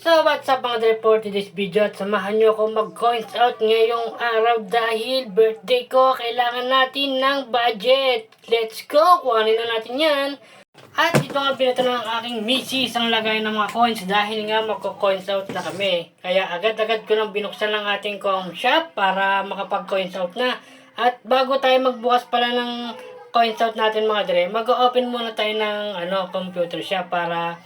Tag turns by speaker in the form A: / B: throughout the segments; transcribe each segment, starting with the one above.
A: So what's up mga dre, for today's video at samahan nyo ako mag-coins out ngayong araw dahil birthday ko. Kailangan natin ng budget. Let's go! Kuhanin na natin yan. At ito nga binato ng aking misis ang lagay ng mga coins dahil nga magko-coins out na kami. Kaya agad-agad ko nang binuksan ng ating com shop para makapag-coins out na. At bago tayo magbukas pala ng coins out natin mga dre, mag-open muna tayo ng computer shop para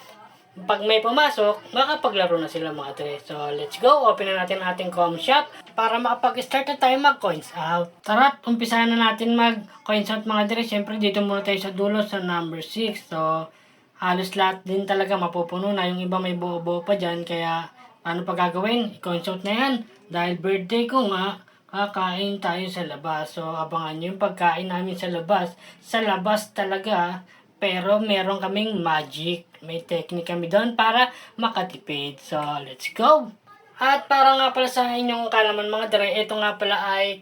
A: pag may pumasok, makapaglaro na sila mga dre. So, let's go. Open na natin ating com shop para makapag-start na tayo mag-coins out. Tara, umpisahan na natin mag-coins out mga dre. Siyempre, dito muna tayo sa dulo sa number 6. So, halos lahat din talaga mapupuno na. Yung iba may buo-buo pa dyan. Kaya, paano pa gagawin? I-coins out na yan. Dahil birthday ko nga, kakain tayo sa labas. So, abangan nyo yung pagkain namin sa labas. Sa labas talaga, pero meron kaming magic. May technique kami doon para makatipid. So, let's go! At para nga pala sa inyong kalaman mga dre, ito nga pala ay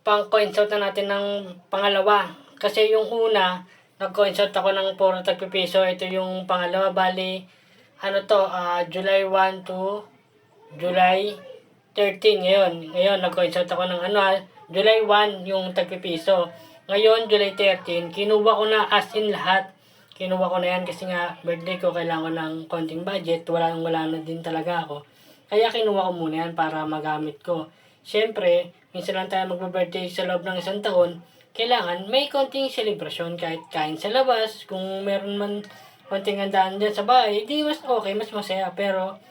A: pang coins out na natin ng pangalawa. Kasi yung una, nag-coins out ako ng puro tagpipiso. Ito yung pangalawa, bali, July 1 to July 13 ngayon nag-coins out ako ng July 1 yung tagpipiso. Ngayon, July 13, kinuha ko na as in lahat. Kinuha ko na yan kasi nga birthday ko, kailangan ko ng konting budget. Wala na din talaga ako. Kaya kinuha ko muna yan para magamit ko. Siyempre, minsan lang tayo magbe-birthday sa loob ng isang taon. Kailangan may konting celebration kahit kain sa labas. Kung meron man konting handaan dyan sa bahay, di mas okay, mas masaya. Pero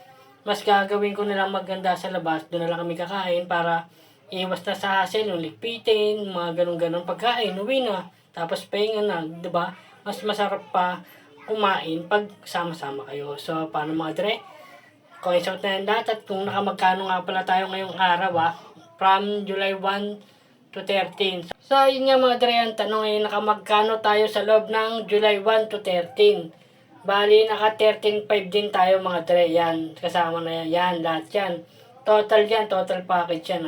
A: mas gagawin ko na lang maganda sa labas. Doon na lang kami kakain para iwas na sa hassle, yung ligpitin, mga ganun-ganun pagkain, uwi na. Tapos pahinga na, diba? Mas masarap pa kumain pag sama-sama kayo. So, paano mga dre? Coins out na yan lahat. At kung nakamagkano nga pala tayo ngayong araw from July 1 to 13. So, yun nga mga dre, ang tanong ay nakamagkano tayo sa loob ng July 1 to 13. Bali, naka 13.5 din tayo mga dre. Yan, kasama na yan. Yan, lahat yan. Total yan, total package yan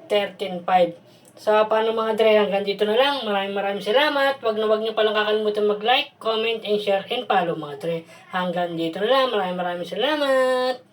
A: 13.5. So, paano mga dre, hanggang dito na lang. Maraming salamat. Wag niyo palang kakalimutan mag-like, comment, and share, and follow mga dre. Hanggang dito na lang. Maraming salamat.